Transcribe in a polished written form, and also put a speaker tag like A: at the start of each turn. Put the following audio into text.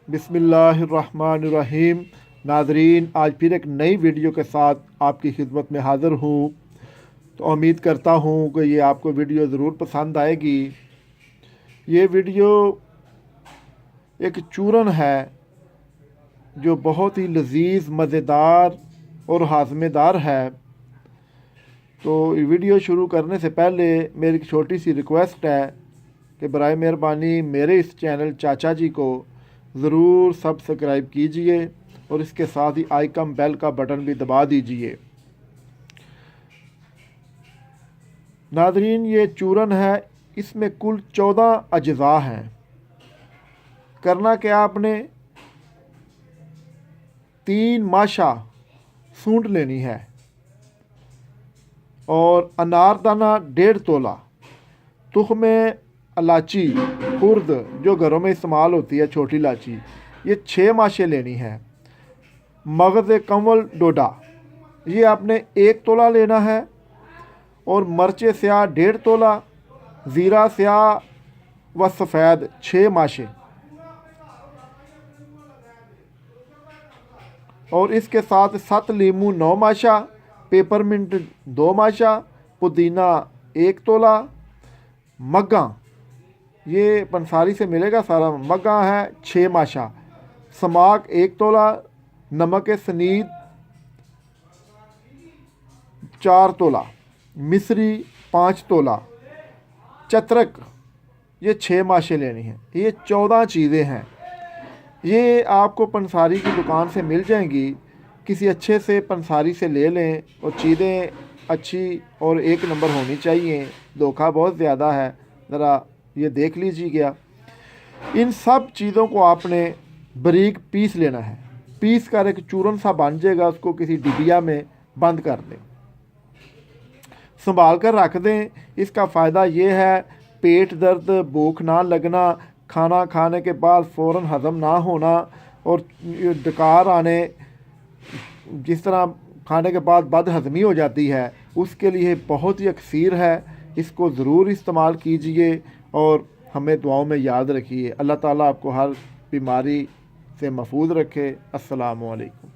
A: بسم اللہ الرحمن الرحیم۔ ناظرین، آج پھر ایک نئی ویڈیو کے ساتھ آپ کی خدمت میں حاضر ہوں۔ تو امید کرتا ہوں کہ یہ آپ کو ویڈیو ضرور پسند آئے گی۔ یہ ویڈیو ایک چورن ہے جو بہت ہی لذیذ، مزیدار اور ہاضمے دار ہے۔ تو ویڈیو شروع کرنے سے پہلے میری ایک چھوٹی سی ریکویسٹ ہے کہ برائے مہربانی میرے اس چینل چاچا جی کو ضرور سبسکرائب کیجئے اور اس کے ساتھ ہی آئیکن بیل کا بٹن بھی دبا دیجئے۔ ناظرین، یہ چورن ہے، اس میں کل 14 اجزا ہیں۔ کرنا کیا آپ نے، 3 ماشا سونڈ لینی ہے اور اناردانہ 1.5 تولہ، تخم الائچی خرد جو گھروں میں استعمال ہوتی ہے، چھوٹی الائچی، یہ 6 ماشے لینی ہے۔ مغزکنول ڈوڈا، یہ آپ نے 1 تولہ لینا ہے، اور مرچ سیاہ 1.5 تولہ، زیرہ سیاہ و سفید 6 ماشے، اور اس کے ساتھ 7 لیموں 9 ماشا، پیپر منٹ 2 ماشا، پودینہ 1 تولہ، مگاں، یہ پنساری سے ملے گا سارا، مگاں ہے 6 ماشا، سماک 1 تولہ، نمک سنید 4 تولہ، مصری 5 تولہ، چترک یہ 6 ماشے لینی ہیں۔ یہ 14 چیزیں ہیں، یہ آپ کو پنساری کی دکان سے مل جائیں گی۔ کسی اچھے سے پنساری سے لے لیں، اور چیزیں اچھی اور 1 نمبر ہونی چاہیے، دھوکہ بہت زیادہ ہے، ذرا یہ دیکھ لیجیے گا۔ ان سب چیزوں کو آپ نے باریک پیس لینا ہے، پیس کر ایک چورن سا بن جائے گا، اس کو کسی ڈبیا میں بند کر دیں، سنبھال کر رکھ دیں۔ اس کا فائدہ یہ ہے، پیٹ درد، بھوک نہ لگنا، کھانا کھانے کے بعد فوراً ہضم نہ ہونا، اور ڈکار آنے، جس طرح کھانے کے بعد بد ہضمی ہو جاتی ہے، اس کے لیے بہت ہی اکثیر ہے۔ اس کو ضرور استعمال کیجئے اور ہمیں دعاؤں میں یاد رکھیے۔ اللہ تعالیٰ آپ کو ہر بیماری سے محفوظ رکھے۔ السلام علیکم۔